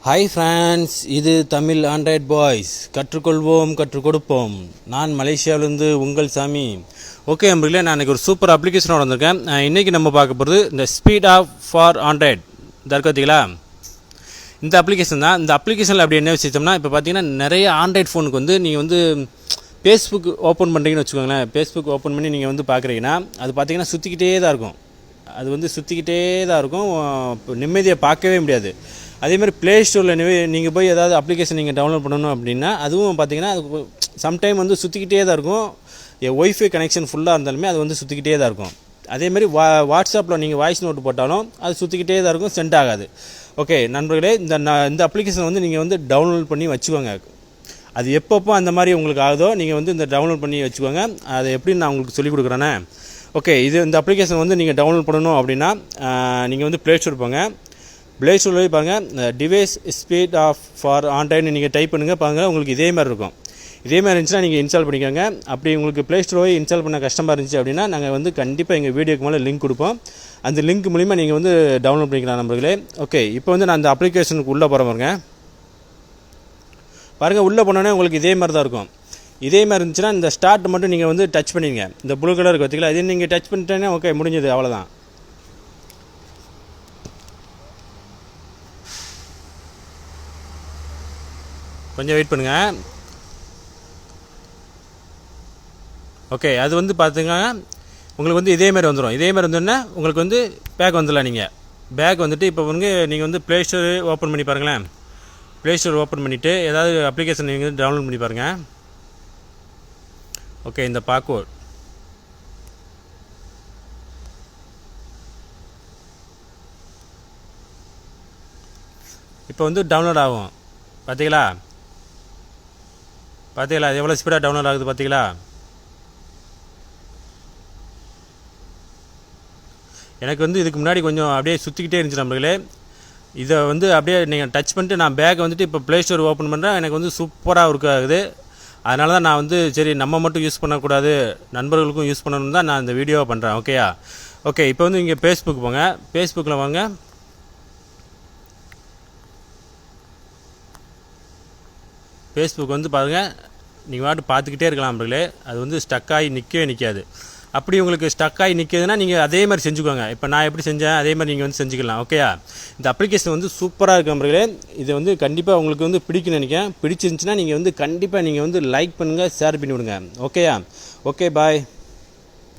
Hi friends, இது Tamil Android boys. கற்றுக்கொள்வோம், கற்றுக் கொடுப்போம். நான் மலேசியாவிலேருந்து உங்கள் சாமி. ஓகே நம்பர்களே, நான் இன்றைக்கி ஒரு சூப்பர் அப்ளிகேஷனோட வந்திருக்கேன். இன்றைக்கி நம்ம பார்க்க போகிறது இந்த ஸ்பீட் ஆஃப் ஃபார் ஆண்ட்ராய்ட். இதை இருக்கு பார்த்தீங்களா, இந்த அப்ளிகேஷன் தான். இந்த அப்ளிகேஷனில் அப்படி என்ன வச்சுட்டோம்னா, இப்போ பார்த்தீங்கன்னா நிறைய ஆண்ட்ராய்ட் ஃபோனுக்கு வந்து நீங்கள் வந்து ஃபேஸ்புக் ஓப்பன் பண்ணுறீங்கன்னு வச்சுக்கோங்களேன். ஃபேஸ்புக் ஓப்பன் பண்ணி நீங்கள் வந்து பார்க்குறீங்கன்னா அது பார்த்தீங்கன்னா சுற்றிக்கிட்டே தான் இருக்கும். அது வந்து சுற்றிக்கிட்டே தான் இருக்கும், நிம்மதியை பார்க்கவே முடியாது. அதேமாதிரி ப்ளே ஸ்டோரில் நீங்கள் போய் ஏதாவது அப்ளிகேஷன் நீங்கள் டவுன்லோட் பண்ணணும் அப்படின்னா அதுவும் பார்த்தீங்கன்னா அது சம்டைம் வந்து சுற்றிக்கிட்டே தான் இருக்கும். ஒய்ஃபை கனெக்ஷன் ஃபுல்லாக இருந்தாலுமே அது வந்து சுற்றிக்கிட்டே தான் இருக்கும். அதேமாதிரி வாட்ஸ்அப்பில் நீங்கள் வாய்ஸ் நோட்டு போட்டாலும் அது சுற்றிக்கிட்டே தான் இருக்கும், சென்ட் ஆகாது. ஓகே நண்பர்களே, இந்த அப்ளிகேஷன் வந்து நீங்கள் வந்து டவுன்லோட் பண்ணி வச்சுக்கோங்க. அது எப்பப்போ அந்த மாதிரி உங்களுக்கு ஆகுதோ நீங்கள் வந்து இந்த டவுன்லோட் பண்ணி வச்சுக்கோங்க. அதை எப்படின்னு நான் உங்களுக்கு சொல்லிக் கொடுக்குறேனே. ஓகே, இந்த அப்ளிகேஷன் வந்து நீங்கள் டவுன்லோட் பண்ணணும் அப்படின்னா நீங்கள் வந்து ப்ளே ஸ்டோர் போங்க. ப்ளே ஸ்டோரில் போய் பாருங்கள், டிவைஸ் ஸ்பீட் ஆஃப் ஃபார் ஆண்ட்ராய்டுன்னு நீங்கள் டைப் பண்ணுங்கள். பாருங்கள், உங்களுக்கு இதே மாதிரி இருக்கும். இதே மாதிரி இருந்துச்சுன்னா நீங்கள் இன்ஸ்டால் பண்ணிக்கோங்க. அப்படி உங்களுக்கு ப்ளே ஸ்டோர் போய் இன்ஸ்டால் பண்ண கஷ்டமாக இருந்துச்சு அப்படின்னா நாங்கள் வந்து கண்டிப்பாக எங்கள் வீடியோக்கு மேலே லிங்க் கொடுப்போம். அந்த லிங்க் மூலிமா நீங்கள் வந்து டவுன்லோட் பண்ணிக்கலாம் நம்பர்களே. ஓகே, இப்போ வந்து நான் அந்த அப்ளிகேஷனுக்கு உள்ளே போகிறேன். பாருங்கள், உள்ளே போனோன்னே உங்களுக்கு இதே மாதிரி தான் இருக்கும். இதே மாதிரி இருந்துச்சுன்னா இந்த ஸ்டார்ட் மட்டும் நீங்கள் வந்து டச் பண்ணிடுங்க. இந்த ப்ளூ கலர் இருக்குது பார்த்தீங்களா, இதே நீங்கள் டச் பண்ணிட்டேன்னா ஓகே முடிஞ்சது, அவ்வளோதான். கொஞ்சம் வெயிட் பண்ணுங்கள். ஓகே, அது வந்து பார்த்துங்க, உங்களுக்கு வந்து இதே மாதிரி வந்துடும். இதே மாதிரி வந்தோடனே உங்களுக்கு வந்து பேக் வந்துடலாம். நீங்கள் பேக் வந்துட்டு இப்போ வந்து நீங்கள் வந்து ப்ளே ஸ்டோர் ஓப்பன் பண்ணி பாருங்களேன். ப்ளே ஸ்டோர் ஓப்பன் பண்ணிவிட்டு ஏதாவது அப்ளிகேஷன் நீங்கள் டவுன்லோட் பண்ணி பாருங்கள். ஓகே, இந்த பாஸ்வேர்ட் இப்போ வந்து டவுன்லோட் ஆகும். பார்த்தீங்களா எவ்வளோ ஸ்பீடாக டவுன்லோட் ஆகுது பார்த்தீங்களா. எனக்கு வந்து இதுக்கு முன்னாடி கொஞ்சம் அப்படியே சுற்றிக்கிட்டே இருந்துச்சு நம்பர்களே. இதை வந்து அப்படியே நீங்கள் டச் பண்ணிட்டு நான் பேக்கை வந்துட்டு இப்போ ப்ளே ஸ்டோர் ஓப்பன் பண்ணுறேன். எனக்கு வந்து சூப்பராக ஒர்க் ஆகுது. அதனால தான் நான் வந்து சரி நம்ம மட்டும் யூஸ் பண்ணக்கூடாது, நண்பர்களுக்கும் யூஸ் பண்ணணும்னு தான் நான் இந்த வீடியோவை பண்ணுறேன். ஓகேயா. ஓகே, இப்போ வந்து இங்கே ஃபேஸ்புக் போங்க. ஃபேஸ்புக்கில் வாங்க. ஃபேஸ்புக் வந்து பாருங்கள், நீங்கள் வாட்டு பார்த்துக்கிட்டே இருக்கலாம் நண்பர்களே. அது வந்து ஸ்டக் ஆகி நிற்கவே நிற்காது. அப்படி உங்களுக்கு ஸ்டக் ஆகி நிற்கிதுன்னா நீங்கள் அதே மாதிரி செஞ்சுக்கோங்க. இப்போ நான் எப்படி செஞ்சேன் அதே மாதிரி நீங்கள் வந்து செஞ்சுக்கலாம். ஓகேயா. இந்த அப்ளிகேஷன் வந்து சூப்பராக இருக்குது நண்பர்களே. இது வந்து கண்டிப்பாக உங்களுக்கு வந்து பிடிக்குன்னு நினைக்கிறேன். பிடிச்சிருந்துச்சுன்னா நீங்கள் வந்து கண்டிப்பாக நீங்கள் வந்து லைக் பண்ணுங்கள், ஷேர் பண்ணி விடுங்க. ஓகேயா. ஓகே, பாய்.